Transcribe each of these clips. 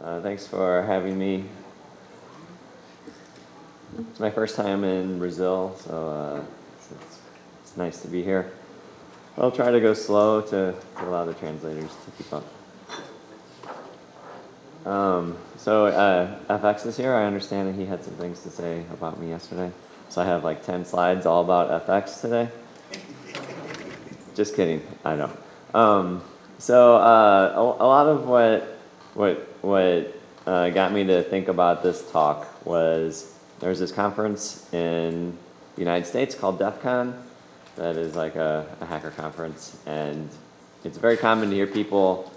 Thanks for having me. It's my first time in Brazil, so it's nice to be here. I'll try to go slow to allow the translators to keep up. FX is here. I understand that he had some things to say about me yesterday. So I have like 10 slides all about FX today. Just kidding, I know. A lot of what got me to think about this talk was there's this conference in the United States called DEF CON that is like a hacker conference, and it's very common to hear people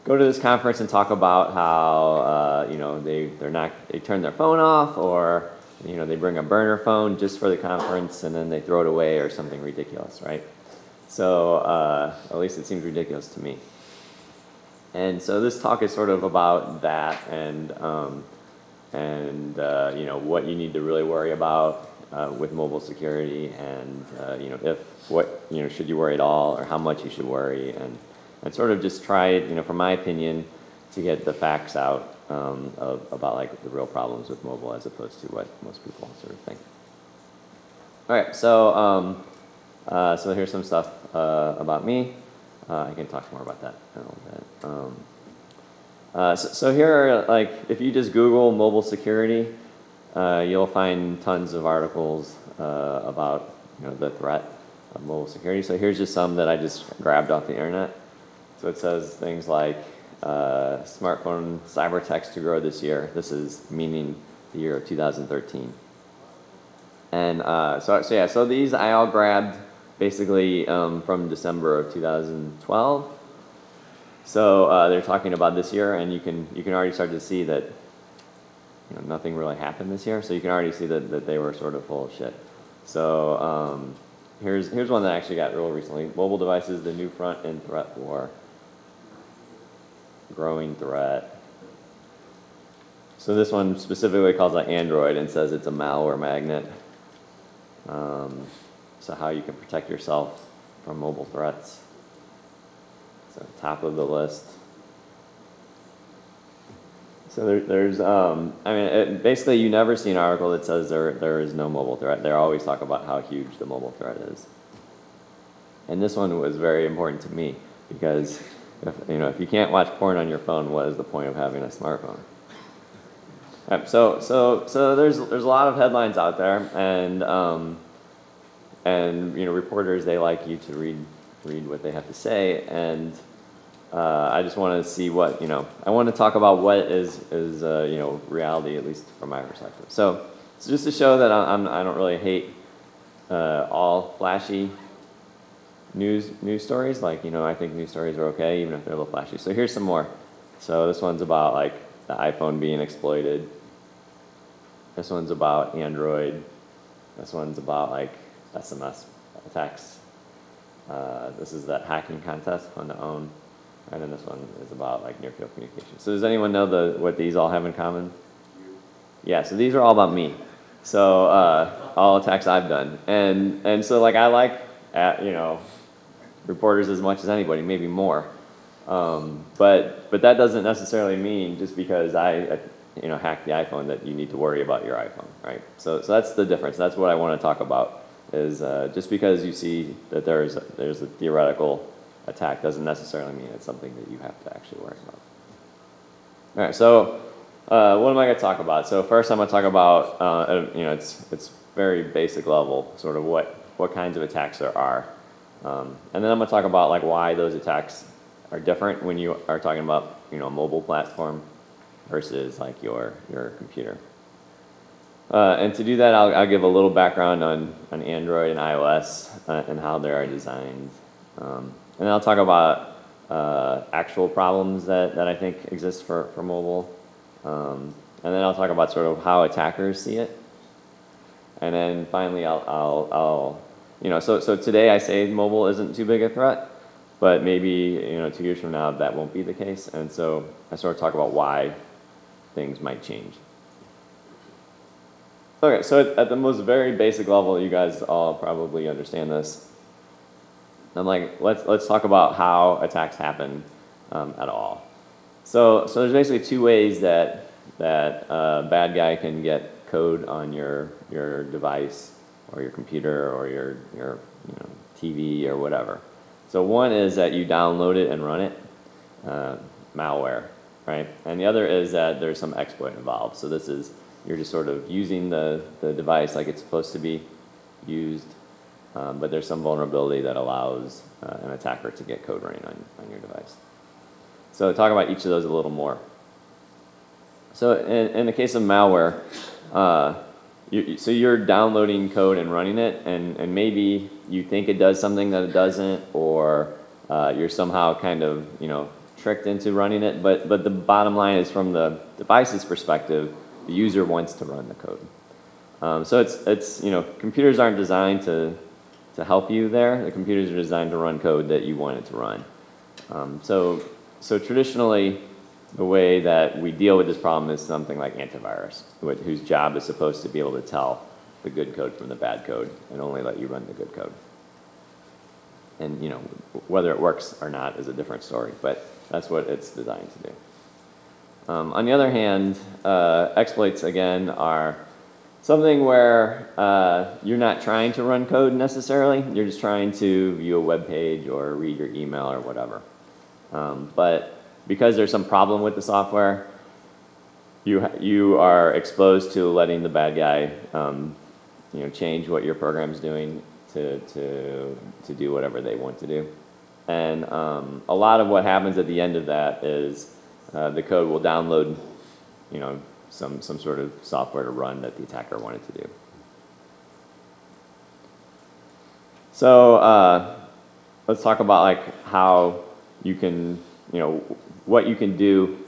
go to this conference and talk about how they turn their phone off, or they bring a burner phone just for the conference and then they throw it away or something ridiculous, right? So at least it seems ridiculous to me. And so this talk is sort of about that and what you need to really worry about with mobile security, and should you worry at all, or how much you should worry, and sort of just try, from my opinion, to get the facts out about like the real problems with mobile as opposed to what most people sort of think. All right, so here's some stuff about me. I can talk more about that in a little bit. So here are, like, if you just Google mobile security, you'll find tons of articles about the threat of mobile security. So here's just some that I just grabbed off the internet. So it says things like smartphone cyber attacks to grow this year. This is meaning the year of 2013. And so these I all grabbed basically from December of 2012. So they're talking about this year, and you can already start to see that nothing really happened this year. So you can already see that they were sort of full of shit. So here's one that I actually got real recently. Mobile devices, the new front in threat war. Growing threat. So this one specifically calls out Android and says it's a malware magnet. So how you can protect yourself from mobile threats. So top of the list. So there's basically you never see an article that says there is no mobile threat. They always talk about how huge the mobile threat is. And this one was very important to me because if you can't watch porn on your phone, what is the point of having a smartphone? Right, so there's a lot of headlines out there, and reporters, they like you to read what they have to say, and I just want to see what I want to talk about what is reality, at least from my perspective. So just to show that I don't really hate all flashy news stories. Like I think news stories are okay even if they're a little flashy. So here's some more. So this one's about like the iPhone being exploited. This one's about Android. This one's about like SMS attacks. This is that hacking contest, fun to own. And then this one is about like near field communication. So does anyone know what these all have in common? Yeah, so these are all about me. So all attacks I've done. And so like I like reporters as much as anybody, maybe more. But that doesn't necessarily mean just because I hacked the iPhone that you need to worry about your iPhone, right? So that's the difference. That's what I want to talk about. Is just because you see that there's a theoretical attack doesn't necessarily mean it's something that you have to actually worry about. All right, so what am I going to talk about? So first I'm going to talk about, it's very basic level, sort of what kinds of attacks there are. And then I'm going to talk about like why those attacks are different when you are talking about a mobile platform versus like your computer. And to do that, I'll give a little background on Android and iOS and how they are designed. And then I'll talk about actual problems that I think exist for mobile. And then I'll talk about sort of how attackers see it. And then finally, so today I say mobile isn't too big a threat, but maybe 2 years from now that won't be the case. And so I sort of talk about why things might change. Okay, so at the most very basic level, you guys all probably understand this. I'm like, let's talk about how attacks happen at all. So there's basically two ways that a bad guy can get code on your device or your computer or your TV or whatever. So one is that you download it and run it, malware, right? And the other is that there's some exploit involved. So this is, you're just sort of using the device like it's supposed to be used, but there's some vulnerability that allows an attacker to get code running on your device. So talk about each of those a little more. So in the case of malware, so you're downloading code and running it, and maybe you think it does something that it doesn't, or you're somehow kind of tricked into running it. But the bottom line is, from the device's perspective, the user wants to run the code. So it's computers aren't designed to help you there. The computers are designed to run code that you want it to run. So traditionally, the way that we deal with this problem is something like antivirus, whose job is supposed to be able to tell the good code from the bad code and only let you run the good code. And whether it works or not is a different story, but that's what it's designed to do. On the other hand, exploits, again, are something where you're not trying to run code necessarily. You're just trying to view a web page or read your email or whatever. But because there's some problem with the software, you are exposed to letting the bad guy change what your program's doing to do whatever they want to do. And a lot of what happens at the end of that is the code will download some sort of software to run that the attacker wanted to do. So let's talk about how you can, what you can do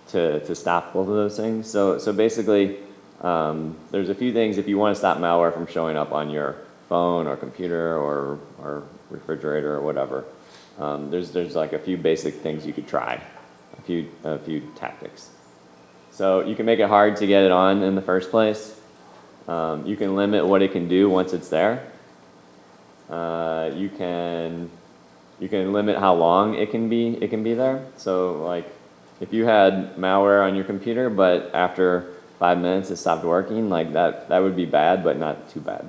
to stop both of those things. So basically, there's a few things. If you want to stop malware from showing up on your phone or computer or refrigerator or whatever, there's like a few basic things you could try, a few tactics. So you can make it hard to get it on in the first place. You can limit what it can do once it's there. You can limit how long it can be there. So like if you had malware on your computer, but after 5 minutes it stopped working, like that would be bad, but not too bad.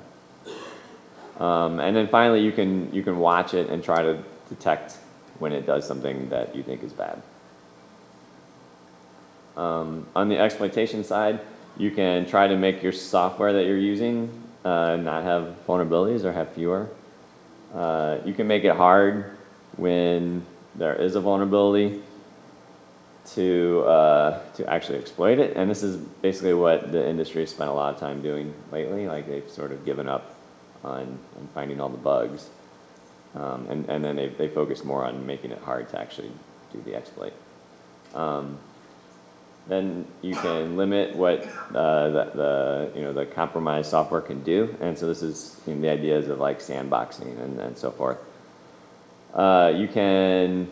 And then finally, you can watch it and try to detect when it does something that you think is bad. On the exploitation side, you can try to make your software that you're using not have vulnerabilities or have fewer. You can make it hard when there is a vulnerability to actually exploit it, and this is basically what the industry has spent a lot of time doing lately. Like they've sort of given up on finding all the bugs, and then they focus more on making it hard to actually do the exploit. Then you can limit what the compromised software can do, and so this is the ideas of like sandboxing and so forth. You can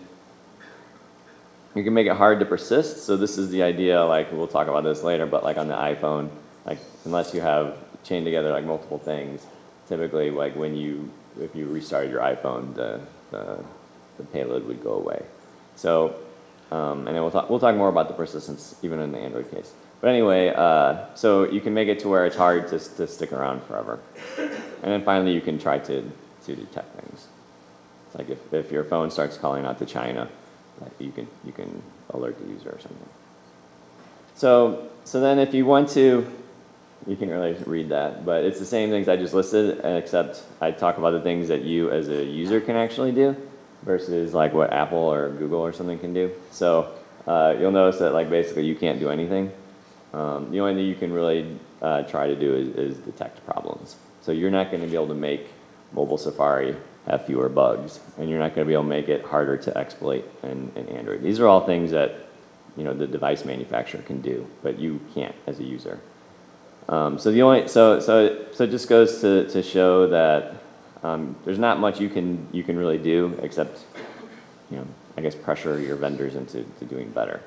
make it hard to persist. So this is the idea, like we'll talk about this later, but like on the iPhone, like unless you have chained together like multiple things, typically like if you restarted your iPhone, the payload would go away. So and then we'll talk more about the persistence even in the Android case. But anyway, so you can make it to where it's hard to stick around forever. And then finally, you can try to detect things. It's like if your phone starts calling out to China, like you can alert the user or something. So then if you want to, you can really read that, but it's the same things I just listed, except I talk about the things that you as a user can actually do versus like what Apple or Google or something can do. So you'll notice that like basically you can't do anything. The only thing you can really try to do is detect problems. So you're not going to be able to make mobile Safari have fewer bugs, and you're not going to be able to make it harder to exploit in Android. These are all things that the device manufacturer can do, but you can't as a user. So it just goes to show that there's not much you can really do except I guess pressure your vendors into doing better.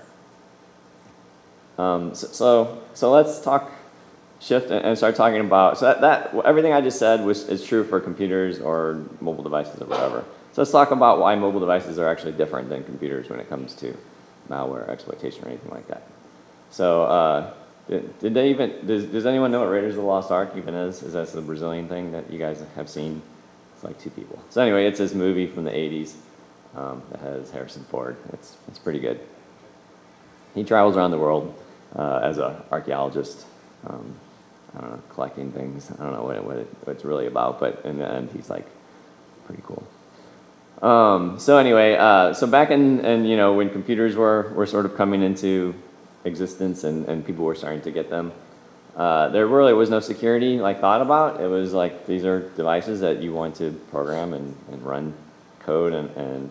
So let's shift and start talking about, so that everything I just said is true for computers or mobile devices or whatever. So let's talk about why mobile devices are actually different than computers when it comes to malware exploitation or anything like that. So did they even, does anyone know what Raiders of the Lost Ark even is? Is that the Brazilian thing that you guys have seen? It's like 2 people. So anyway, it's this movie from the 80s that has Harrison Ford. It's pretty good. He travels around the world as an archaeologist, I don't know, collecting things. I don't know what it's really about, but in the end, he's like pretty cool. So anyway, so back in you know, when computers were sort of coming into existence and people were starting to get them, there really was no security like thought about. It was like these are devices that you want to program and run code and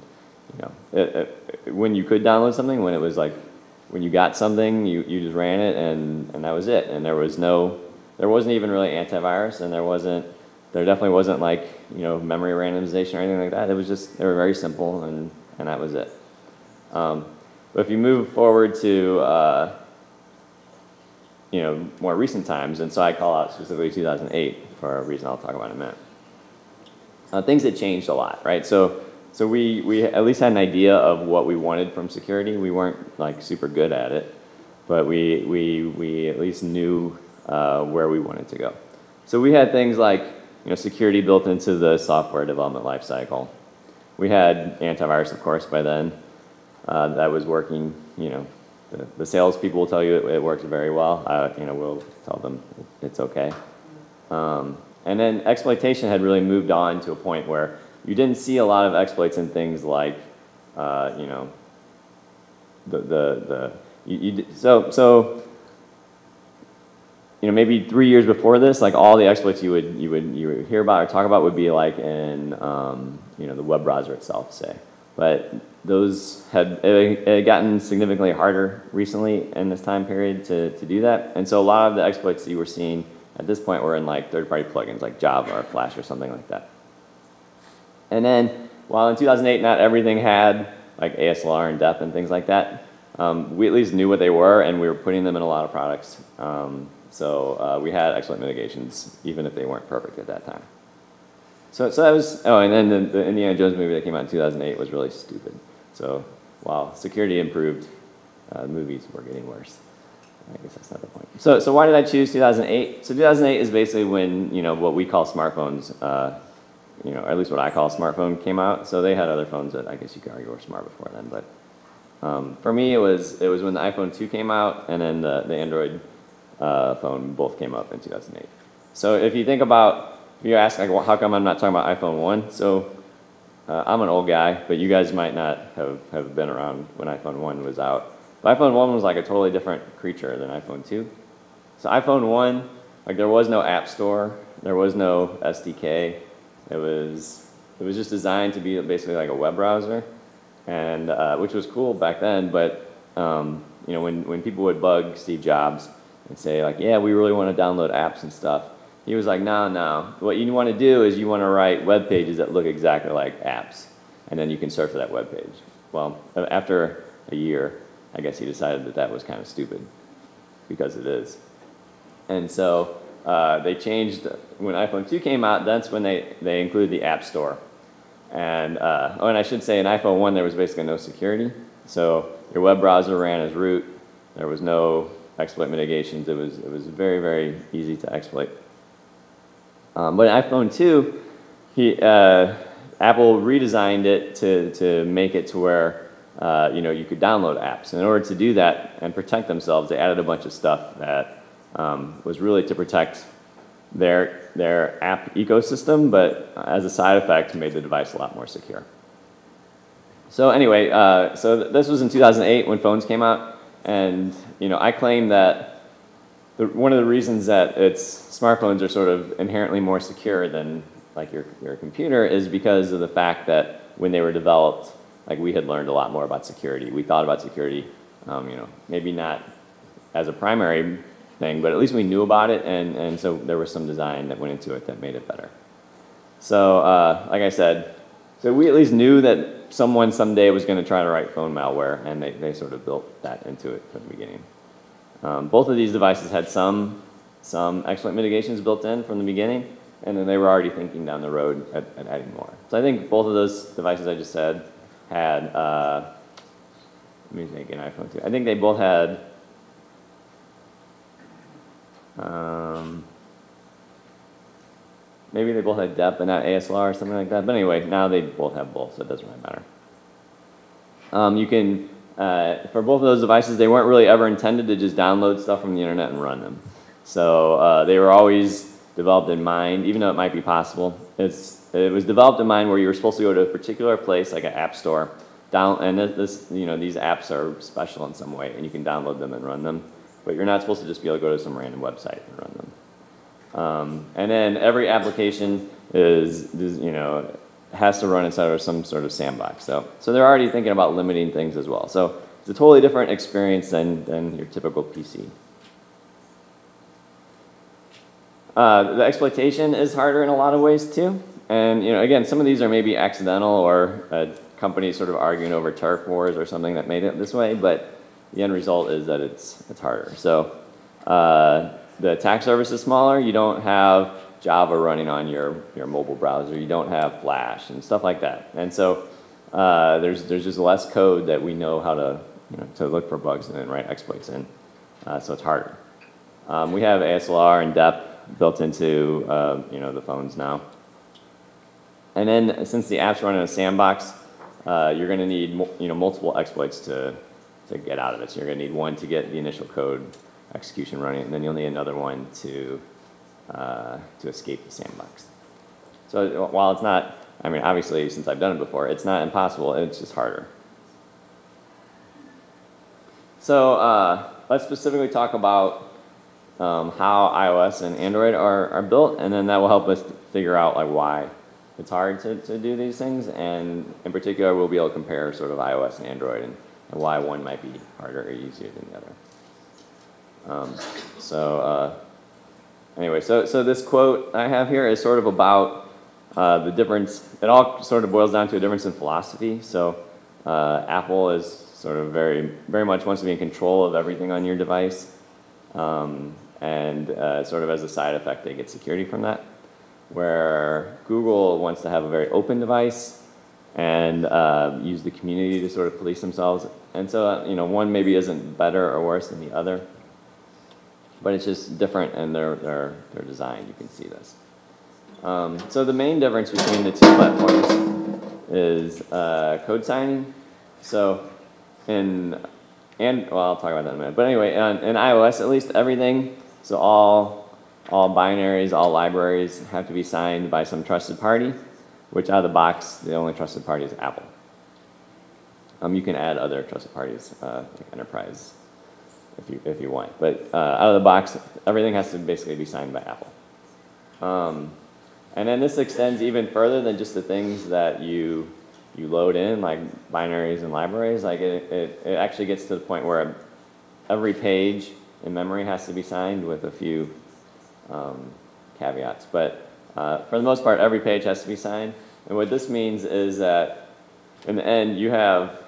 you know, when you could download something, when it was like when you got something, you just ran it and that was it. And there wasn't even really antivirus, and there definitely wasn't like, you know, memory randomization or anything like that. It was just, they were very simple and that was it. But if you move forward to, you know, more recent times, and so I call out specifically 2008 for a reason I'll talk about in a minute. Things had changed a lot, right? So we at least had an idea of what we wanted from security. We weren't like super good at it, but we at least knew where we wanted to go. So we had things like, you know, security built into the software development lifecycle. We had antivirus, of course, by then. That was working, you know, the salespeople will tell you it works very well. You know, we'll tell them it's okay. And then exploitation had really moved on to a point where you didn't see a lot of exploits in things like, you know, you know, maybe 3 years before this, like all the exploits you would hear about or talk about would be like in, you know, the web browser itself, say. But those had gotten significantly harder recently in this time period to do that. And so a lot of the exploits that you were seeing at this point were in like third-party plugins like Java or Flash or something like that. And then, while in 2008 not everything had like ASLR and dep and things like that, we at least knew what they were and we were putting them in a lot of products. So we had exploit mitigations even if they weren't perfect at that time. So that was, oh, and then the Indiana Jones movie that came out in 2008 was really stupid. So while security improved, movies were getting worse. I guess that's not the point. So why did I choose 2008? So 2008 is basically when, you know, what we call smartphones, you know, or at least what I call a smartphone came out. So they had other phones that I guess you could argue were smart before then. But for me, it was when the iPhone 2 came out and then the Android phone both came up in 2008. So if you think about, if you ask, like, well, how come I'm not talking about iPhone 1? So I'm an old guy, but you guys might not have been around when iPhone 1 was out. But iPhone 1 was like a totally different creature than iPhone 2. So iPhone 1, like there was no app store, there was no SDK. It was just designed to be basically like a web browser, and which was cool back then. But you know, when people would bug Steve Jobs and say like, yeah, we really want to download apps and stuff, he was like, no. What you want to do is you want to write web pages that look exactly like apps, and then you can search for that web page. Well, after a year, I guess he decided that that was kind of stupid, because it is. And so they changed, when iPhone 2 came out, that's when they included the App Store. And, oh, and I should say in iPhone 1 there was basically no security. So your web browser ran as root. There was no exploit mitigations. It was very, very easy to exploit. But in iPhone 2, Apple redesigned it to make it to where you know, you could download apps. And in order to do that and protect themselves, they added a bunch of stuff that was really to protect their app ecosystem, but as a side effect, made the device a lot more secure. So anyway, so this was in 2008 when phones came out, and you know, I claim that one of the reasons that smartphones are sort of inherently more secure than like your computer is because of the fact that when they were developed, like we had learned a lot more about security. We thought about security, you know, maybe not as a primary thing, but at least we knew about it, and so there was some design that went into it that made it better. So, like I said, so we at least knew that someone someday was going to try to write phone malware, and they sort of built that into it from the beginning. Both of these devices had some exploit mitigations built in from the beginning, and then they were already thinking down the road at adding more. So I think both of those devices I just said had Let me make an iPhone 2. I think they both had, maybe they both had depth but not ASLR or something like that. But anyway, now they both have both, so it doesn't really matter. You can, for both of those devices, they weren't really ever intended to just download stuff from the internet and run them. So they were always developed in mind, even though it might be possible. It was developed in mind where you were supposed to go to a particular place, like an app store, and these apps are special in some way, and you can download them and run them. But you're not supposed to just be able to go to some random website and run them. And then every application has to run inside of some sort of sandbox. So they're already thinking about limiting things as well. So it's a totally different experience than your typical PC. The exploitation is harder in a lot of ways too. And again, some of these are maybe accidental or companies sort of arguing over turf wars or something that made it this way. But the end result is that it's harder. So the attack surface is smaller. You don't have Java running on your mobile browser. You don't have Flash and stuff like that. And so there's just less code that we know how to look for bugs and then write exploits in. So it's harder. We have ASLR and depth built into the phones now. And then since the apps run in a sandbox, you're going to need multiple exploits to get out of it. So you're going to need one to get the initial code execution running, and then you'll need another one to escape the sandbox. So while it's not, obviously since I've done it before, it's not impossible, it's just harder. So let's specifically talk about how iOS and Android are built, and then that will help us figure out why it's hard to do these things, and in particular we'll be able to compare sort of iOS and Android and why one might be harder or easier than the other. Anyway, so this quote I have here is sort of about the difference. It all sort of boils down to a difference in philosophy. So Apple is sort of very much wants to be in control of everything on your device, and sort of as a side effect they get security from that. Where Google wants to have a very open device and use the community to sort of police themselves. And so one maybe isn't better or worse than the other, but it's just different in their design. You can see this. So the main difference between the two platforms is code signing. So well, I'll talk about that in a minute. But anyway, in iOS at least, everything, so all binaries, all libraries have to be signed by some trusted party, which out of the box, the only trusted party is Apple. You can add other trusted parties, like Enterprise, if you want. But out of the box, everything has to basically be signed by Apple. And then this extends even further than just the things that you load in, like binaries and libraries. Like it actually gets to the point where every page in memory has to be signed with a few caveats. But for the most part, every page has to be signed. And what this means is that in the end, you have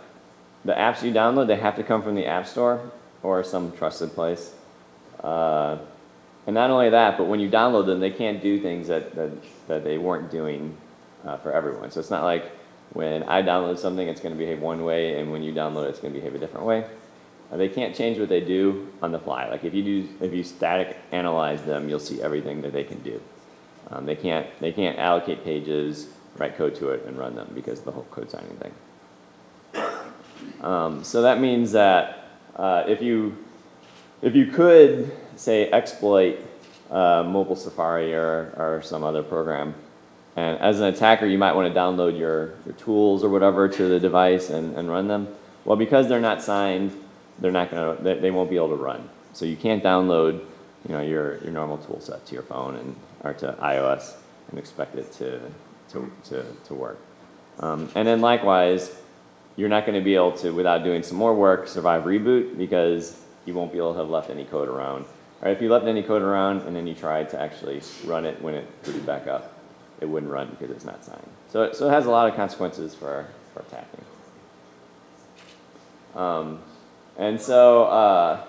the apps you download, they have to come from the App Store or some trusted place. And not only that, but when you download them, they can't do things that they weren't doing for everyone. So it's not like when I download something, it's going to behave one way, and when you download it, it's going to behave a different way. They can't change what they do on the fly. Like if you static analyze them, you'll see everything that they can do. They can't allocate pages, write code to it, and run them because of the whole code signing thing. So that means that if you could say exploit mobile Safari or some other program, and as an attacker you might want to download your tools or whatever to the device and run them. Well, because they're not signed, they won't be able to run. So you can't download your normal tool set to your phone or to iOS and expect it to work. And then likewise, you're not going to be able to, without doing some more work, survive reboot because you won't be able to have left any code around. Or if you left any code around and then you tried to actually run it when it booted back up, it wouldn't run because it's not signed. So it has a lot of consequences for attacking. And so,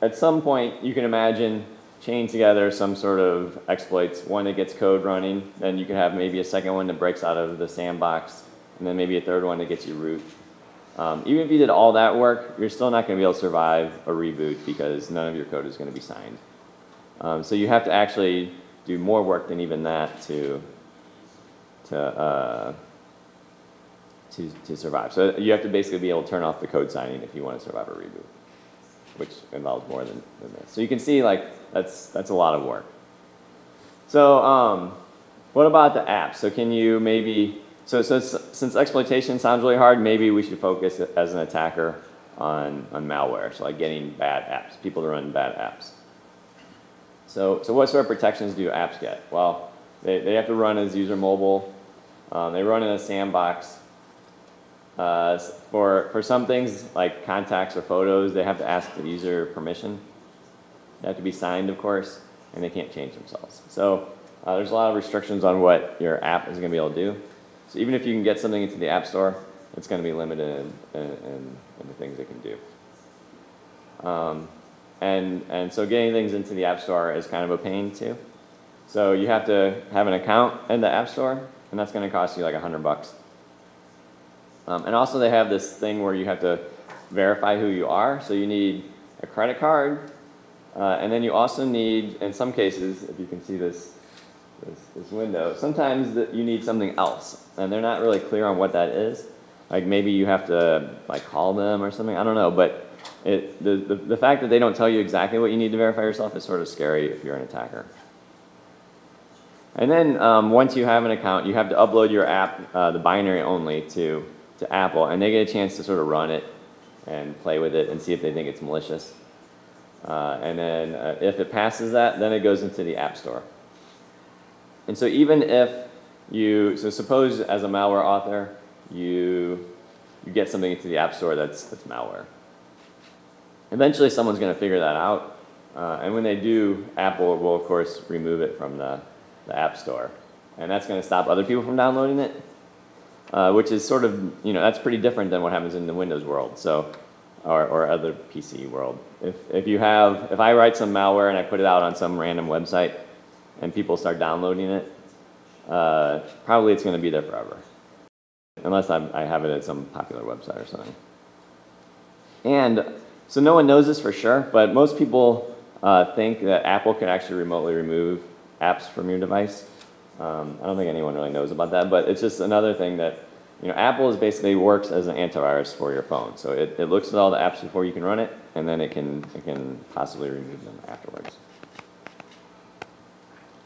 at some point you can imagine chain together some sort of exploits, one that gets code running, then you can have maybe a second one that breaks out of the sandbox, and then maybe a third one that gets you root. Even if you did all that work, you're still not going to be able to survive a reboot because none of your code is going to be signed. So you have to actually do more work than even that to survive. So you have to basically be able to turn off the code signing if you want to survive a reboot, which involves more than this. So you can see, like, that's a lot of work. So what about the apps? So can you maybe, since exploitation sounds really hard, maybe we should focus as an attacker on malware, so like getting bad apps, people to run bad apps. So what sort of protections do apps get? Well, they have to run as user mobile. They run in a sandbox. For some things like contacts or photos, they have to ask the user permission. They have to be signed, of course, and they can't change themselves. So there's a lot of restrictions on what your app is going to be able to do. So even if you can get something into the App Store, it's going to be limited in the things it can do. And so getting things into the App Store is kind of a pain too. So you have to have an account in the App Store, and that's going to cost you like $100. And also they have this thing where you have to verify who you are. So you need a credit card, and then you also need, in some cases, if you can see this window, sometimes you need something else, and they're not really clear on what that is. Like maybe you have to like call them or something, I don't know, but the fact that they don't tell you exactly what you need to verify yourself is sort of scary if you're an attacker. And then once you have an account, you have to upload your app, the binary only, to Apple, and they get a chance to sort of run it and play with it and see if they think it's malicious. And then if it passes that, then it goes into the App Store. And so even if so suppose as a malware author, you get something into the App Store that's malware. Eventually someone's going to figure that out, and when they do, Apple will of course remove it from the App Store, and that's going to stop other people from downloading it, which is sort of, that's pretty different than what happens in the Windows world, so or other PC world. If I write some malware and I put it out on some random website and people start downloading it, probably it's going to be there forever, unless I have it at some popular website or something. And so no one knows this for sure, but most people think that Apple can actually remotely remove apps from your device. I don't think anyone really knows about that, but it's just another thing that, Apple basically works as an antivirus for your phone. So it looks at all the apps before you can run it, and then it can possibly remove them afterwards.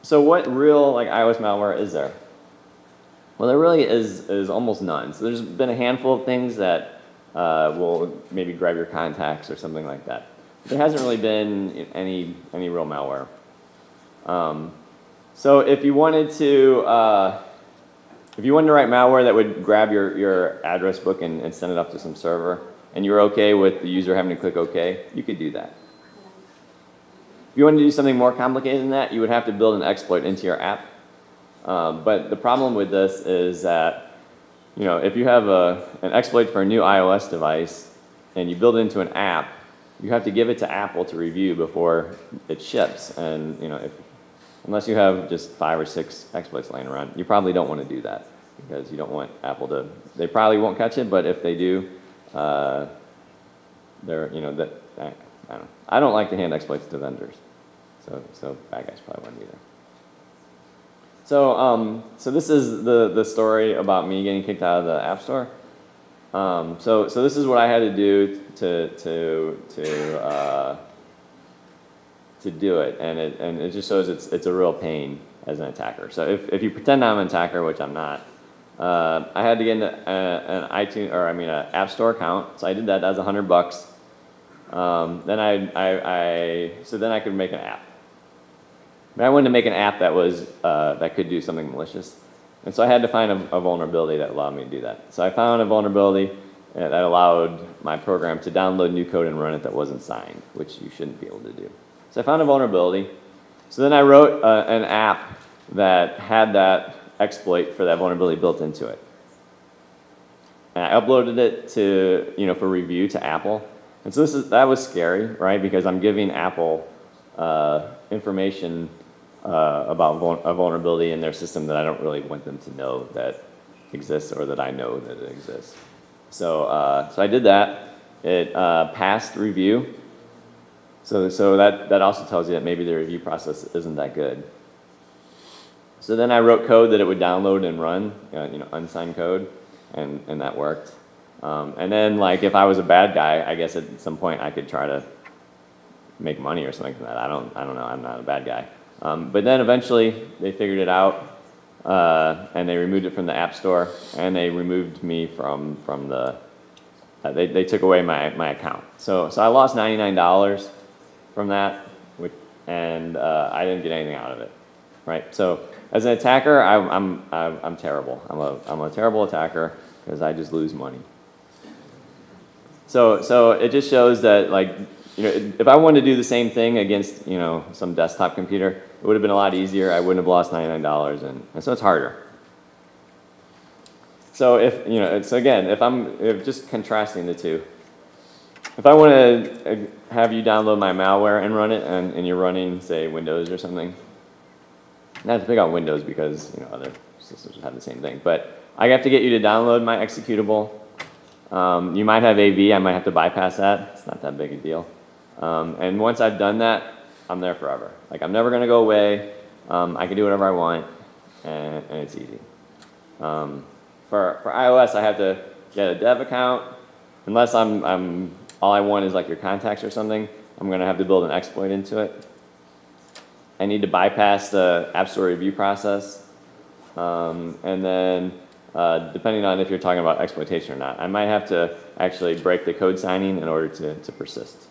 So what real iOS malware is there? Well, there really is almost none. So there's been a handful of things that will maybe grab your contacts or something like that. There hasn't really been any real malware. So if you wanted to write malware that would grab your address book and send it up to some server, and you're okay with the user having to click OK, you could do that. If you wanted to do something more complicated than that, you would have to build an exploit into your app. But the problem with this is that, if you have an exploit for a new iOS device and you build it into an app, you have to give it to Apple to review before it ships. And unless you have just 5 or 6 exploits laying around, you probably don't want to do that because you don't want Apple to. They probably won't catch it, but if they do, I don't know. I don't like to hand exploits to vendors, so bad guys probably wouldn't either. So this is the story about me getting kicked out of the App Store. So this is what I had to do to do it, and it just shows it's a real pain as an attacker. So if you pretend I'm an attacker, which I'm not, I had to get an App Store account. So I did that. That was $100. Then I could make an app. But I wanted to make an app that was that could do something malicious, and so I had to find a vulnerability that allowed me to do that. So I found a vulnerability that allowed my program to download new code and run it that wasn't signed, which you shouldn't be able to do. So I found a vulnerability. So then I wrote an app that had that exploit for that vulnerability built into it, and I uploaded it to for review to Apple. And so that was scary, right? Because I'm giving Apple information about a vulnerability in their system that I don't really want them to know that exists or that I know that it exists. So, so I did that. It passed review. So that also tells you that maybe the review process isn't that good. So then I wrote code that it would download and run, unsigned code, and that worked. And then, like, if I was a bad guy, I guess at some point I could try to make money or something from that. I don't know. I'm not a bad guy. But then eventually they figured it out, and they removed it from the App Store, and they removed me from the. They took away my account. So I lost $99 from that, and I didn't get anything out of it, right? So as an attacker, I'm terrible. I'm a terrible attacker because I just lose money. So it just shows that, like, if I wanted to do the same thing against some desktop computer, it would have been a lot easier. I wouldn't have lost $99, and so it's harder. So if just contrasting the two. If I want to have you download my malware and run it, and you're running, say, Windows or something, not to pick on Windows because other systems have the same thing, but I have to get you to download my executable. You might have AV, I might have to bypass that. It's not that big a deal. And once I've done that, I'm there forever. Like, I'm never going to go away. I can do whatever I want, and it's easy. For iOS, I have to get a dev account. Unless all I want is like your contacts or something, I'm going to have to build an exploit into it. I need to bypass the App Store review process. And then, depending on if you're talking about exploitation or not, I might have to actually break the code signing in order to persist.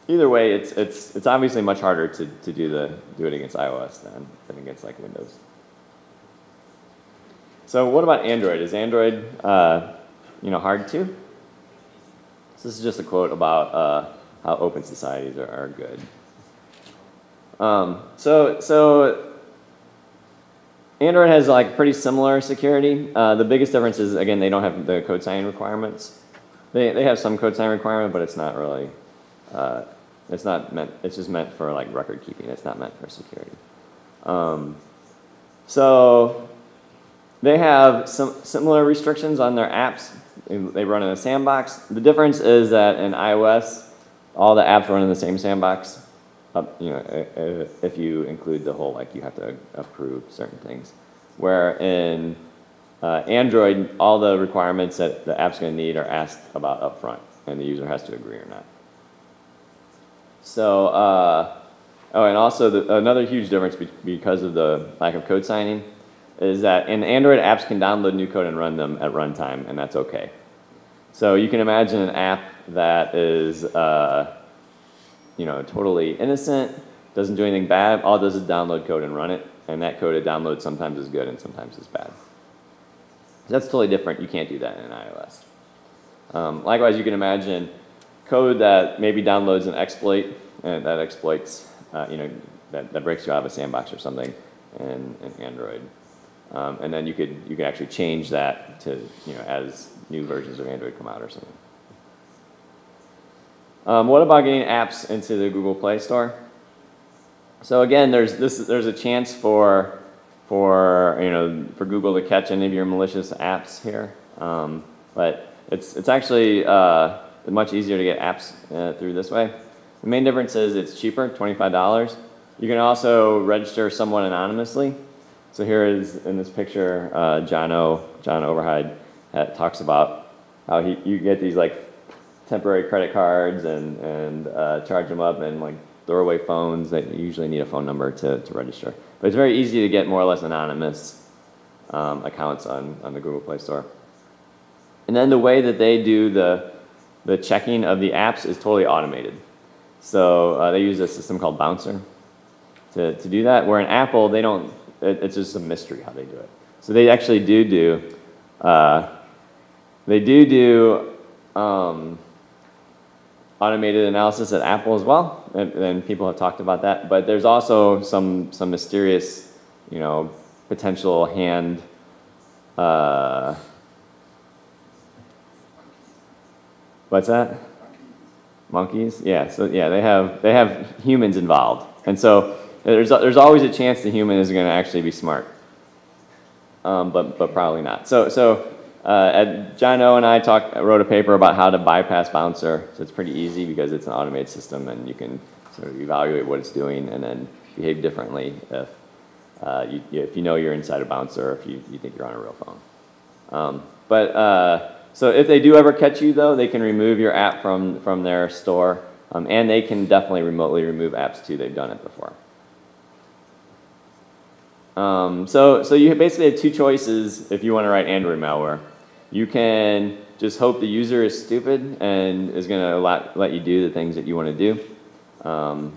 Either way, it's obviously much harder to do it against iOS than against like Windows. So what about Android? Is Android hard too? So this is just a quote about how open societies are good. So Android has like pretty similar security. The biggest difference is, again, they don't have the code signing requirements. They have some code signing requirement, but it's not really. It's not meant. It's just meant for like record keeping. It's not meant for security. So they have some similar restrictions on their apps. They run in a sandbox. The difference is that in iOS, all the apps run in the same sandbox. If you include the whole, like, you have to approve certain things. Where in Android, all the requirements that the app's going to need are asked about up front, and the user has to agree or not. So, and also another huge difference because of the lack of code signing is that in Android, apps can download new code and run them at runtime, and that's okay. So you can imagine an app that is totally innocent, doesn't do anything bad, all it does is download code and run it, and that code it downloads sometimes is good and sometimes is bad. That's totally different. You can't do that in iOS. Likewise, you can imagine code that maybe downloads an exploit, and that exploits, that breaks you out of a sandbox or something in Android. And then you could actually change that to, as new versions of Android come out or something. What about getting apps into the Google Play Store? So again, there's a chance for Google to catch any of your malicious apps here, but it's actually much easier to get apps through this way. The main difference is it's cheaper, $25. You can also register someone anonymously. So here is, in this picture, John Overhyde talks about how you get these like temporary credit cards and charge them up and like throw away phones that you usually need a phone number to register. But it's very easy to get more or less anonymous accounts on the Google Play Store. And then the way that they do the checking of the apps is totally automated. So they use a system called Bouncer to do that, where in Apple, they don't. It's just a mystery how they do it. So they actually do automated analysis at Apple as well, and people have talked about that. But there's also some mysterious, potential hand. What's that? Monkeys? Yeah. So yeah, they have humans involved, and so there's always a chance the human is going to actually be smart. but probably not. John O and I wrote a paper about how to bypass Bouncer. So it's pretty easy because it's an automated system, and you can sort of evaluate what it's doing and then behave differently if you know you're inside a Bouncer or if you think you're on a real phone. So if they do ever catch you, though, they can remove your app from their store, and they can definitely remotely remove apps too. They've done it before. So you basically have two choices if you want to write Android malware. You can just hope the user is stupid and is going to let you do the things that you want to do,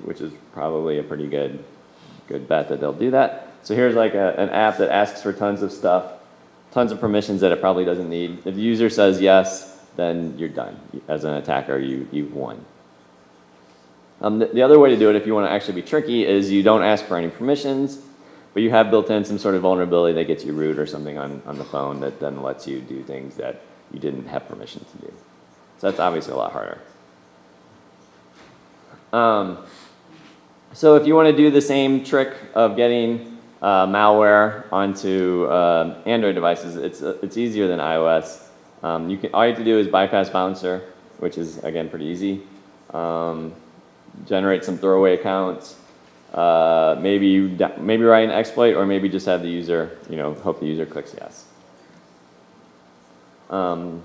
which is probably a pretty good bet that they'll do that. So here's like an app that asks for tons of stuff, tons of permissions that it probably doesn't need. If the user says yes, then you're done. As an attacker, you've won. The other way to do it, if you want to actually be tricky, is you don't ask for any permissions, but you have built in some sort of vulnerability that gets you root or something on the phone that then lets you do things that you didn't have permission to do. So that's obviously a lot harder. So if you want to do the same trick of getting malware onto Android devices, it's easier than iOS. All you have to do is bypass Bouncer, which is, again, pretty easy. Generate some throwaway accounts. Maybe write an exploit, or maybe just have the user, hope the user clicks yes. And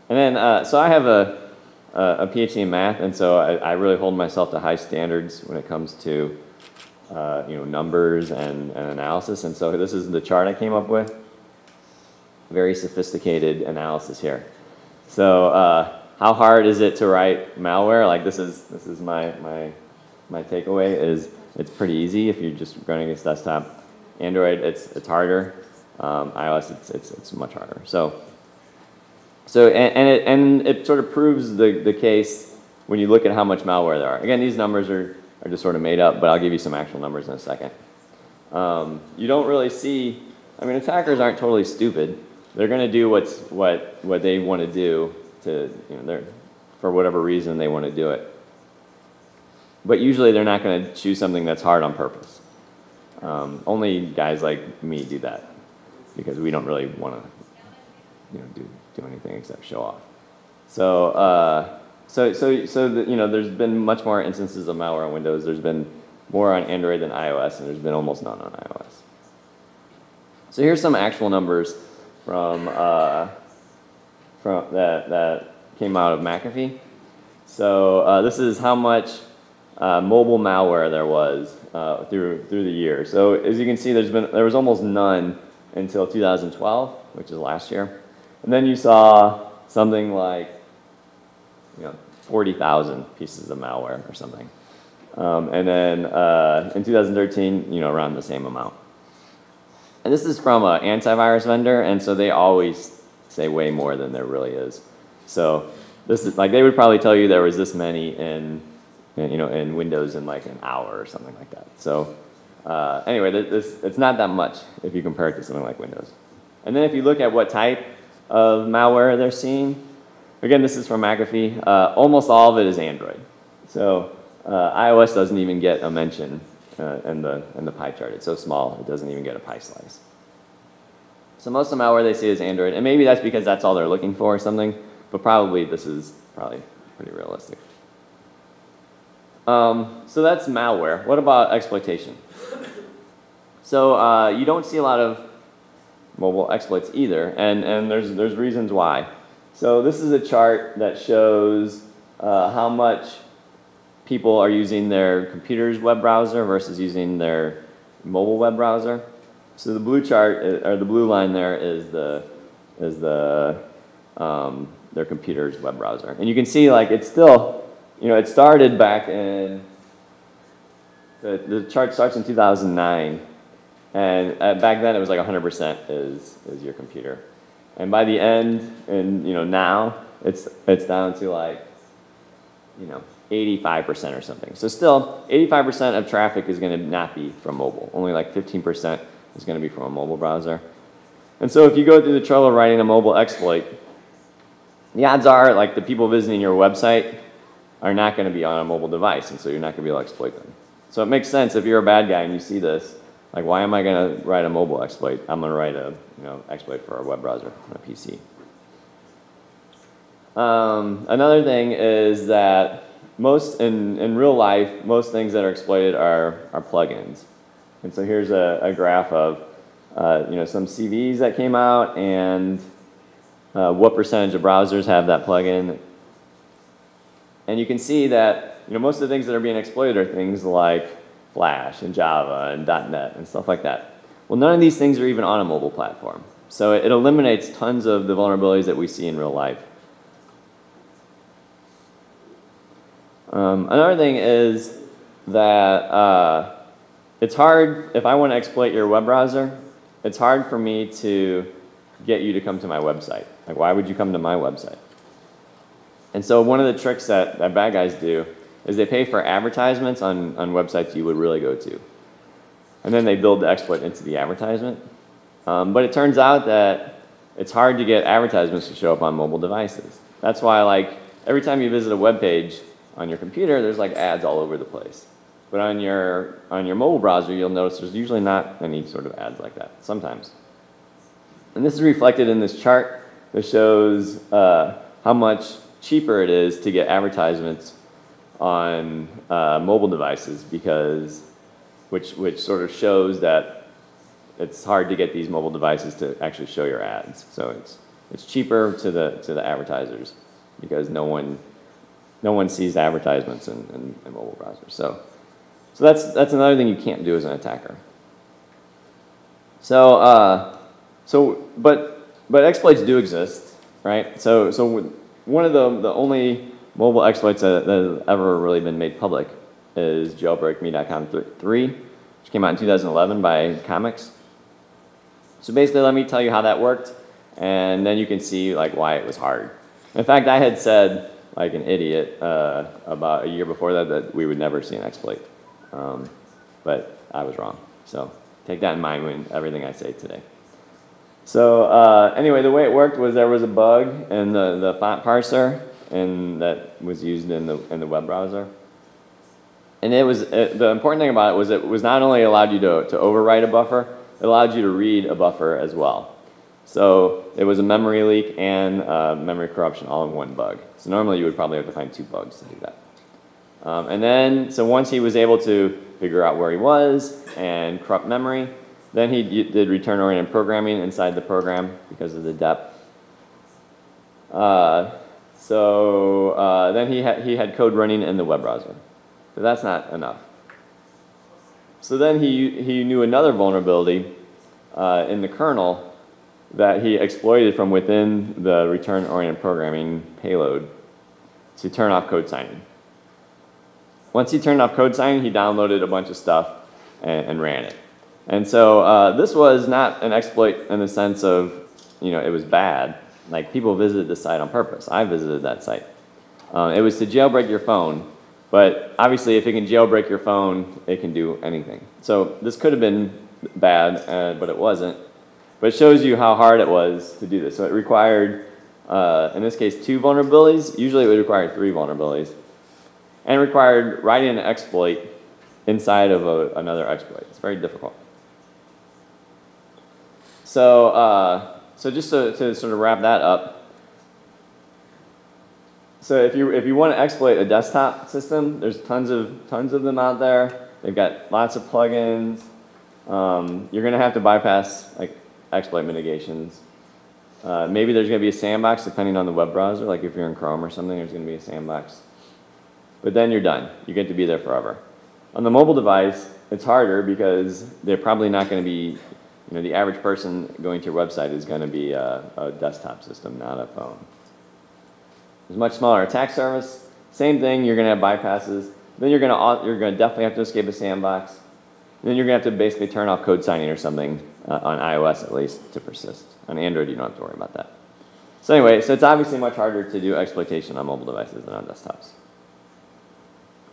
then, so I have a PhD in math, and so I really hold myself to high standards when it comes to numbers and analysis. And so this is the chart I came up with. Very sophisticated analysis here. So how hard is it to write malware? Like this is my takeaway is. It's pretty easy if you're just running against desktop. Android, it's harder. iOS, it's much harder. And it sort of proves the case when you look at how much malware there are. Again, these numbers are just sort of made up, but I'll give you some actual numbers in a second. You don't really see. I mean, attackers aren't totally stupid. They're going to do what they want to do for whatever reason they want to do it. But usually they're not going to choose something that's hard on purpose. Only guys like me do that because we don't really want to, do anything except show off. There's been much more instances of malware on Windows. There's been more on Android than iOS, and there's been almost none on iOS. So here's some actual numbers from that came out of McAfee. So this is how much mobile malware there was through the year. So as you can see, there was almost none until 2012, which is last year, and then you saw something like 40,000 pieces of malware or something, and then in 2013, around the same amount. And this is from an antivirus vendor, and so they always say way more than there really is. So this is like they would probably tell you there was this many in Windows in like an hour or something like that. So anyway, it's not that much if you compare it to something like Windows. And then if you look at what type of malware they're seeing, again, this is from McAfee. Almost all of it is Android. So iOS doesn't even get a mention in the pie chart. It's so small, it doesn't even get a pie slice. So most of the malware they see is Android, and maybe that's because that's all they're looking for or something, but probably this is pretty realistic. So that's malware. What about exploitation? So you don't see a lot of mobile exploits either, and there's reasons why. So this is a chart that shows how much people are using their computer's web browser versus using their mobile web browser. So the blue chart, or the blue line there, is their computer's web browser, and you can see like it's still. It started back in, the chart starts in 2009, and back then it was like 100% is your computer. And by the end, and now, it's down to like, 85% or something. So still, 85% of traffic is going to not be from mobile. Only like 15% is going to be from a mobile browser. And so if you go through the trouble of writing a mobile exploit, the odds are like the people visiting your website are not going to be on a mobile device, and so you're not going to be able to exploit them. So it makes sense if you're a bad guy and you see this, Like, why am I going to write a mobile exploit? I'm going to write a exploit for a web browser on a PC. Another thing is that in real life, most things that are exploited are plugins. And so here's a graph of some CVEs that came out and what percentage of browsers have that plugin. And you can see that most of the things that are being exploited are things like Flash and Java and .NET and stuff like that. Well, none of these things are even on a mobile platform. So it eliminates tons of the vulnerabilities that we see in real life. Another thing is that it's hard, if I want to exploit your web browser, it's hard for me to get you to come to my website. Like, why would you come to my website? And so one of the tricks that bad guys do is they pay for advertisements on websites you would really go to. And then they build the exploit into the advertisement. But it turns out that it's hard to get advertisements to show up on mobile devices. That's why, like, every time you visit a web page on your computer, there's like ads all over the place. But on your mobile browser, you'll notice there's usually not any sort of ads like that, sometimes. And this is reflected in this chart that shows how much cheaper it is to get advertisements on mobile devices, which sort of shows that it's hard to get these mobile devices to actually show your ads. So it's cheaper to the advertisers because no one sees advertisements in mobile browsers. So that's another thing you can't do as an attacker. But exploits do exist, right? So one of the only mobile exploits that has ever really been made public is jailbreakme.com 3, which came out in 2011 by Comics. So basically, let me tell you how that worked, and then you can see like why it was hard. In fact, I had said, like an idiot, about a year before that we would never see an exploit. But I was wrong. So take that in mind when everything I say today. So anyway, the way it worked was there was a bug in the font parser that was used in the web browser. And the important thing about it was not only allowed you to overwrite a buffer, it allowed you to read a buffer as well. So it was a memory leak and memory corruption all in one bug. So normally you would probably have to find 2 bugs to do that. And then, so once he was able to figure out where he was and corrupt memory, then he did return-oriented programming inside the program because of the depth. Then he had code running in the web browser. But that's not enough. So then he knew another vulnerability in the kernel that he exploited from within the return-oriented programming payload to turn off code signing. Once he turned off code signing, he downloaded a bunch of stuff and ran it. And so this was not an exploit in the sense of, it was bad. Like, people visited the site on purpose. I visited that site. It was to jailbreak your phone. But obviously, if it can jailbreak your phone, it can do anything. So this could have been bad, but it wasn't. But it shows you how hard it was to do this. So it required, in this case, 2 vulnerabilities. Usually it would require 3 vulnerabilities. And it required writing an exploit inside of another exploit. It's very difficult. So just to sort of wrap that up, so if you want to exploit a desktop system, there's tons of them out there. They've got lots of plugins. You're going to have to bypass like exploit mitigations. Maybe there's going to be a sandbox depending on the web browser. Like if you're in Chrome or something, there's going to be a sandbox. But then you're done. You get to be there forever. On the mobile device, it's harder because they're probably not going to be, the average person going to your website is going to be a desktop system, not a phone. There's a much smaller attack surface. Same thing, you're going to have bypasses. Then you're going to definitely have to escape a sandbox. Then you're going to have to basically turn off code signing or something, on iOS at least, to persist. On Android, you don't have to worry about that. So anyway, so it's obviously much harder to do exploitation on mobile devices than on desktops.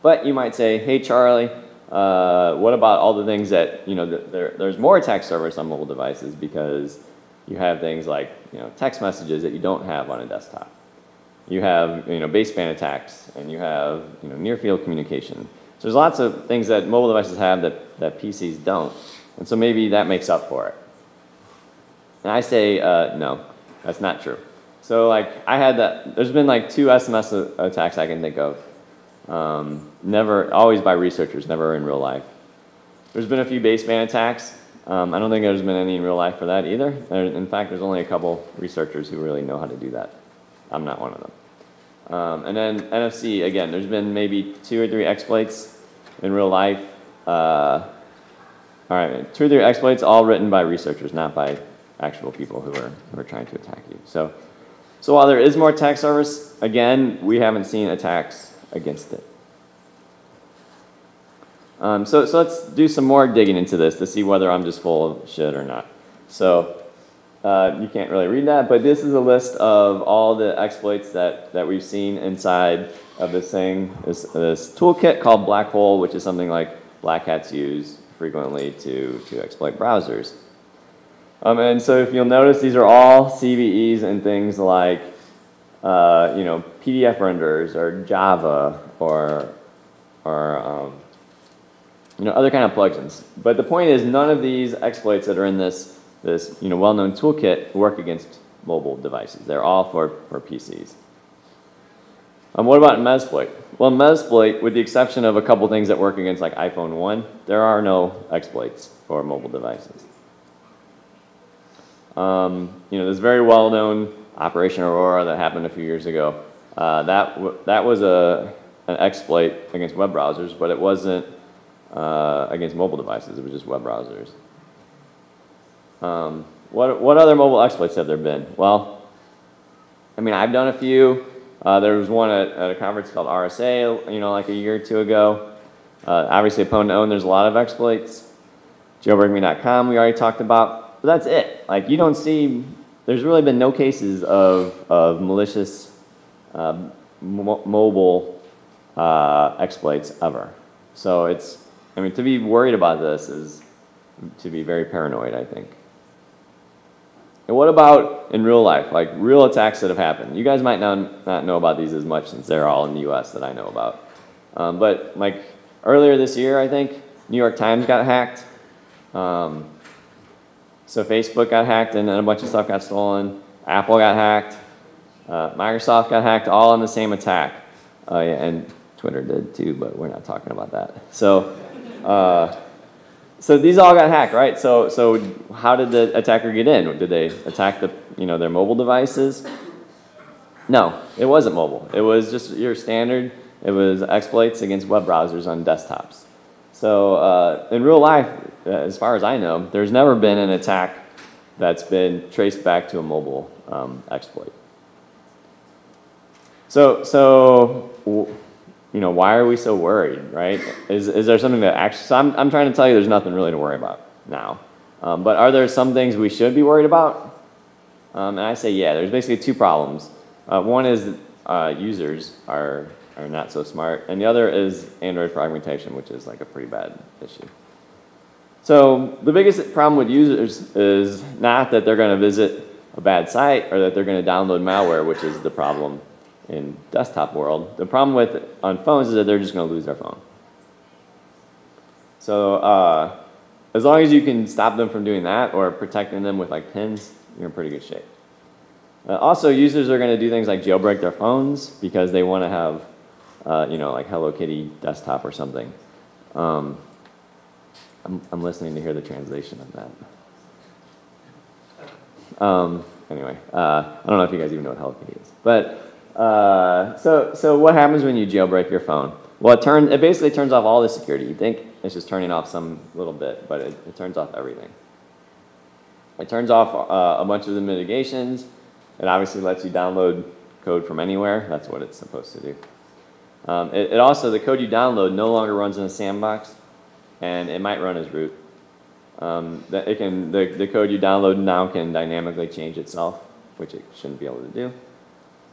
But you might say, hey, Charlie, what about all the things that, there's more attack surface on mobile devices because you have things like, text messages that you don't have on a desktop. You have, baseband attacks, and you have, near-field communication. So there's lots of things that mobile devices have that PCs don't. And so maybe that makes up for it. And I say, no, that's not true. So like I had that, there's been like 2 SMS attacks I can think of. Never, always by researchers, never in real life. There's been a few baseband attacks. I don't think there's been any in real life for that either. In fact, there's only a couple researchers who really know how to do that. I'm not one of them. And then NFC, again, there's been maybe 2 or 3 exploits in real life. All right, 2 or 3 exploits, all written by researchers, not by actual people who are trying to attack you. So while there is more attack surface, again, we haven't seen attacks against it. So let's do some more digging into this to see whether I'm just full of shit or not. So you can't really read that, but this is a list of all the exploits that we've seen inside of this thing, this toolkit called Black Hole, which is something like black hats use frequently to exploit browsers. And so if you'll notice, these are all CVEs and things like PDF renderers or Java or other kind of plugins. But the point is, none of these exploits that are in this well-known toolkit work against mobile devices. They're all for PCs. What about Mezploit? Well, Mezploit, with the exception of a couple things that work against like iPhone 1, there are no exploits for mobile devices. This very well-known Operation Aurora that happened a few years ago, that was an exploit against web browsers, but it wasn't against mobile devices. It was just web browsers. What other mobile exploits have there been? Well, I've done a few. There was one at a conference called RSA, like a year or 2 ago. Obviously, opponent owned, there's a lot of exploits. Jailbreakme.com we already talked about, but that's it. Like, you don't see, there's really been no cases of malicious mobile exploits ever. So it's, to be worried about this is to be very paranoid, I think. And what about in real life, like real attacks that have happened? You guys might not know about these as much since they're all in the US that I know about. But like earlier this year, I think, New York Times got hacked. So Facebook got hacked and then a bunch of stuff got stolen. Apple got hacked. Microsoft got hacked, all in the same attack. And Twitter did too, but we're not talking about that. So these all got hacked, right? So how did the attacker get in? Did they attack their mobile devices? No, it wasn't mobile. It was just your standard. It was exploits against web browsers on desktops. So in real life, as far as I know, there's never been an attack that's been traced back to a mobile exploit. So why are we so worried, right? Is there something that actually, so I'm trying to tell you there's nothing really to worry about now. But are there some things we should be worried about? And I say, yeah, there's basically 2 problems. One is users are not so smart, and the other is Android fragmentation, which is like a pretty bad issue. So the biggest problem with users is not that they're going to visit a bad site or that they're going to download malware, which is the problem in desktop world. The problem with on phones is that they're just going to lose their phone. So as long as you can stop them from doing that or protecting them with like pins, you're in pretty good shape. Also, users are going to do things like jailbreak their phones because they want to have, like Hello Kitty desktop or something. I'm listening to hear the translation of that. Anyway, I don't know if you guys even know what Hello Kitty is, but so what happens when you jailbreak your phone? Well, it basically turns off all the security. You think it's just turning off some little bit, but it turns off everything. It turns off a bunch of the mitigations. It obviously lets you download code from anywhere. That's what it's supposed to do. It also, the code you download no longer runs in a sandbox, and it might run as root. The code you download now can dynamically change itself, which it shouldn't be able to do.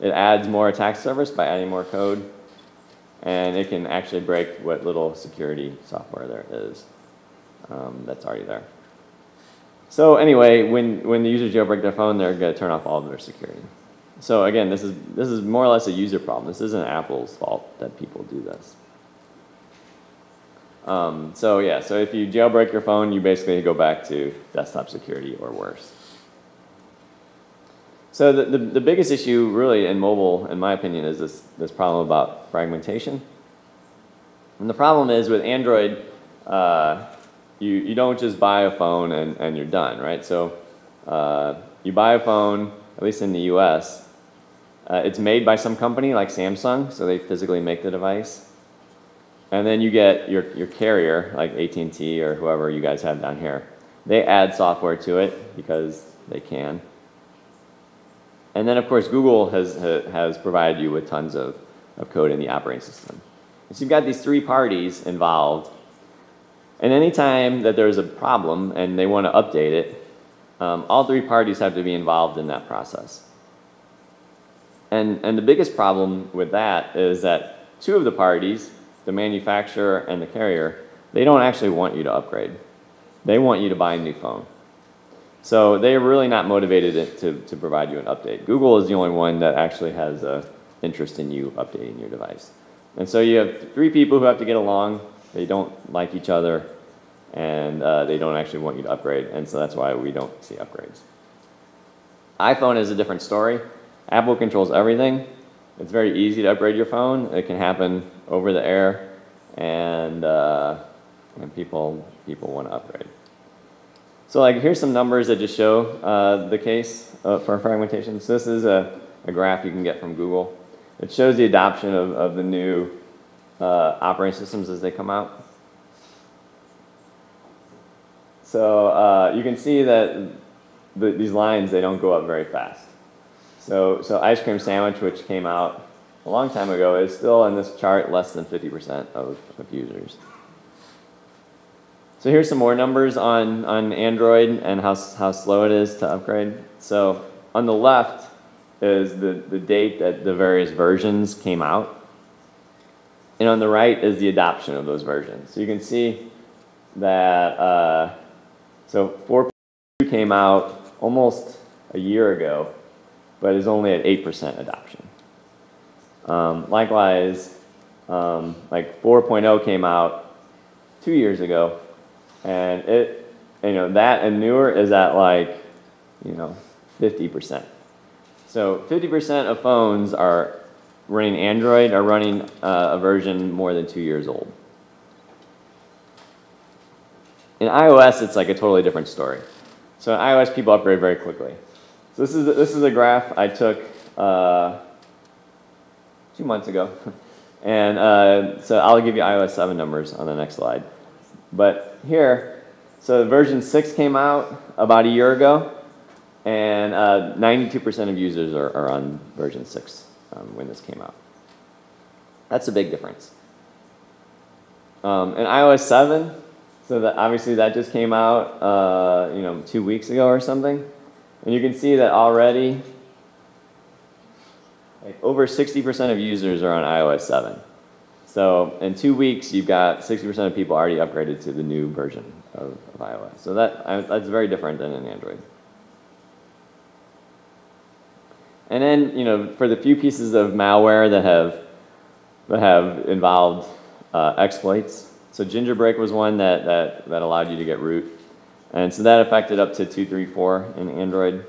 It adds more attack surface by adding more code, and it can actually break what little security software there is that's already there. So anyway, when the users jailbreak their phone, they're going to turn off all of their security. So again, this is more or less a user problem. This isn't Apple's fault that people do this. So yeah, so if you jailbreak your phone, you basically go back to desktop security or worse. So the biggest issue really in mobile, in my opinion, is this problem about fragmentation. And the problem is with Android, you don't just buy a phone and you're done, right? So you buy a phone, at least in the US, it's made by some company like Samsung, so they physically make the device. And then you get your carrier, like AT&T or whoever you guys have down here. They add software to it because they can. And then, of course, Google has provided you with tons of code in the operating system. So you've got these three parties involved. And anytime that there's a problem and they want to update it, all three parties have to be involved in that process. And the biggest problem with that is that two of the parties, the manufacturer and the carrier, they don't actually want you to upgrade. They want you to buy a new phone. So they're really not motivated to provide you an update. Google is the only one that actually has an interest in you updating your device. And so you have three people who have to get along. They don't like each other, and they don't actually want you to upgrade. And so that's why we don't see upgrades. iPhone is a different story. Apple controls everything. It's very easy to upgrade your phone. It can happen over the air, and people want to upgrade. So like here's some numbers that just show the case for fragmentation. So this is a graph you can get from Google. It shows the adoption of the new operating systems as they come out. So you can see that these lines, they don't go up very fast. So ice cream sandwich, which came out a long time ago, is still in this chart less than 50% of users. So here's some more numbers on Android and how slow it is to upgrade. So on the left is the date that the various versions came out. And on the right is the adoption of those versions. So you can see that, so 4.2 came out almost a year ago, but is only at 8% adoption. Likewise, like 4.0 came out 2 years ago, and that and newer is at like 50%. So 50% of phones are running Android are running a version more than 2 years old. In iOS, it's like a totally different story. So in iOS, people upgrade very quickly. So this is a graph I took 2 months ago, and so I'll give you iOS 7 numbers on the next slide. But here, so version 6 came out about a year ago, and 92% of users are on version 6 when this came out. That's a big difference. In iOS 7, so that obviously that just came out 2 weeks ago or something, and you can see that already like over 60% of users are on iOS 7. So in 2 weeks, you've got 60% of people already upgraded to the new version of iOS. So that's very different than in Android. And then, for the few pieces of malware that have involved exploits. So Gingerbreak was one that allowed you to get root, and so that affected up to 2, 3, 4 in Android.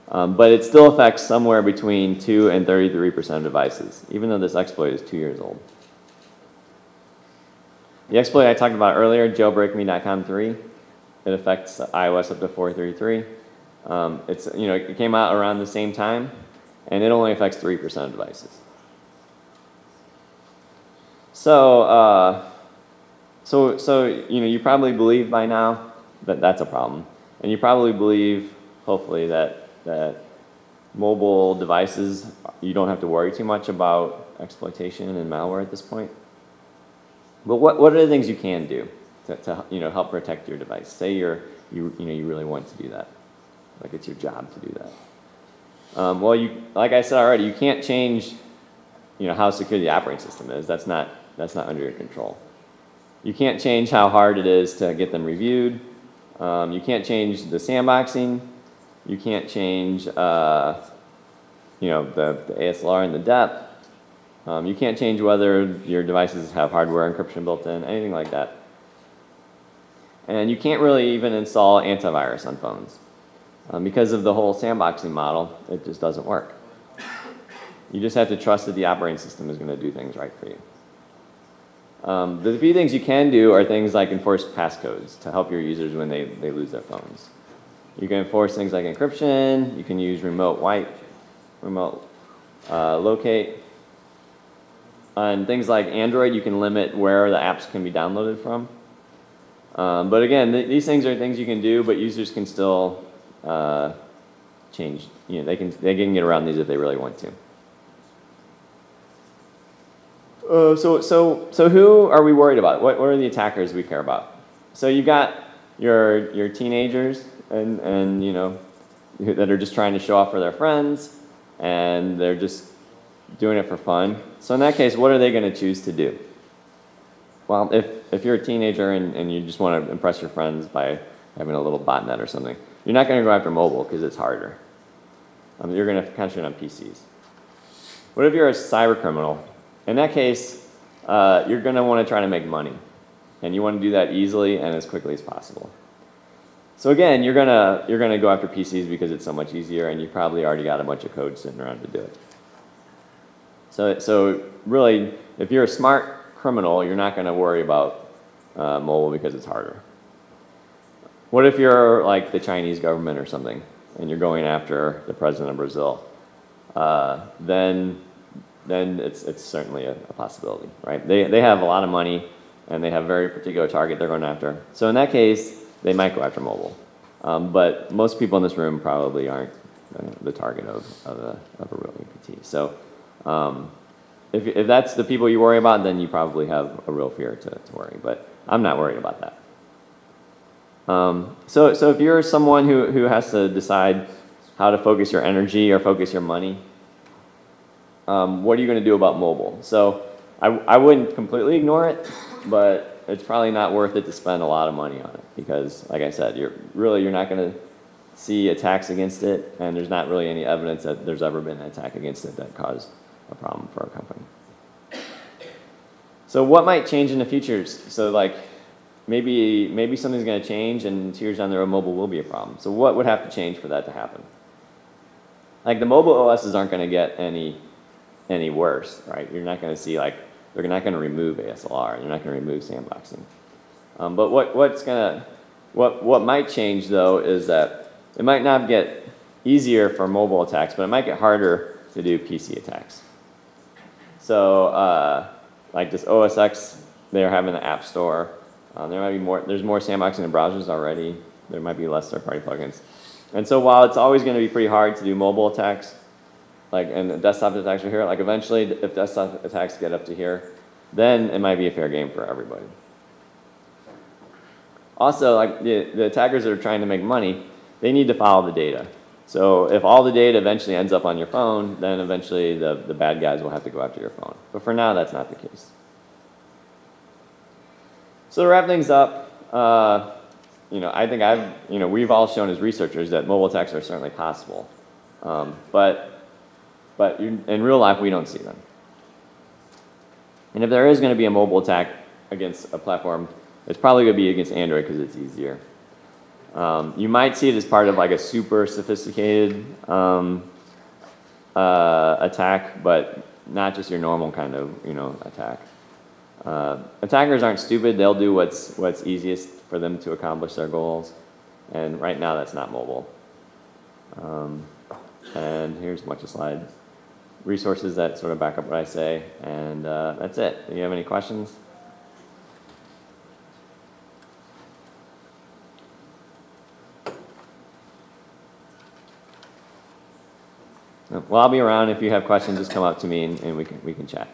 But it still affects somewhere between 2 and 33% of devices, even though this exploit is 2 years old. The exploit I talked about earlier, jailbreakme.com 3, it affects iOS up to 4.33. It came out around the same time, and it only affects 3% of devices. So you probably believe by now that that's a problem, and you probably believe, hopefully, that mobile devices, you don't have to worry too much about exploitation and malware at this point. But what are the things you can do to help protect your device? Say you really want to do that, like it's your job to do that. Like I said already, you can't change how secure the operating system is. That's not under your control. You can't change how hard it is to get them reviewed. You can't change the sandboxing. You can't change the ASLR and the depth. You can't change whether your devices have hardware encryption built in, anything like that. And you can't really even install antivirus on phones. Because of the whole sandboxing model, it just doesn't work. You just have to trust that the operating system is going to do things right for you. The few things you can do are things like enforce passcodes to help your users when they lose their phones. You can enforce things like encryption. You can use remote locate. On things like Android, you can limit where the apps can be downloaded from. But again, these things are things you can do, but users can still change. You know, they can get around these if they really want to. So who are we worried about? What are the attackers we care about? So you've got your teenagers and you know, that are just trying to show off for their friends, and they're just doing it for fun. So in that case, what are they going to choose to do? Well, if you're a teenager and you just want to impress your friends by having a little botnet or something, you're not going to go after mobile because it's harder. You're going to concentrate on PCs. What if you're a cyber criminal? In that case, you're going to want to try to make money, and you want to do that easily and as quickly as possible. So again, you're gonna go after PCs because it's so much easier, and you probably already got a bunch of code sitting around to do it. So really, if you're a smart criminal, you're not going to worry about mobile because it's harder. What if you're like the Chinese government or something, and you're going after the president of Brazil? Then it's certainly a possibility, right? They have a lot of money, and they have a very particular target they're going after. So in that case, they might go after mobile. But most people in this room probably aren't the target of a real EPT. So if that's the people you worry about, then you probably have a real fear to worry. But I'm not worried about that. So if you're someone who has to decide how to focus your energy or focus your money, what are you going to do about mobile? So I wouldn't completely ignore it, but it's probably not worth it to spend a lot of money on it because, like I said, you're not going to see attacks against it, and there's not really any evidence that there's ever been an attack against it that caused a problem for a company. So what might change in the future? So like maybe something's going to change, and 2 years down the road, mobile will be a problem. So what would have to change for that to happen? Like the mobile OSs aren't going to get any worse, right? You're not going to see like they're not going to remove ASLR. They're not going to remove sandboxing. But what might change though is that it might not get easier for mobile attacks, but it might get harder to do PC attacks. So like this OS X, they're having the App Store. There might be more. There's more sandboxing in browsers already. There might be less third-party plugins. And so while it's always going to be pretty hard to do mobile attacks, and desktop attacks are here, like eventually if desktop attacks get up to here, then it might be a fair game for everybody. Also, like the attackers that are trying to make money, they need to follow the data. So if all the data eventually ends up on your phone, then eventually the bad guys will have to go after your phone. But for now, that's not the case. So to wrap things up, I think we've all shown as researchers that mobile attacks are certainly possible. But in real life, we don't see them. And if there is going to be a mobile attack against a platform, it's probably going to be against Android because it's easier. You might see it as part of like a super sophisticated attack, but not just your normal kind of attack. Attackers aren't stupid. They'll do what's easiest for them to accomplish their goals. And right now, that's not mobile. And here's a bunch of slides. Resources that sort of back up what I say, and that's it. Do you have any questions? Well, I'll be around. If you have questions, just come up to me and we can chat.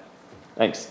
Thanks.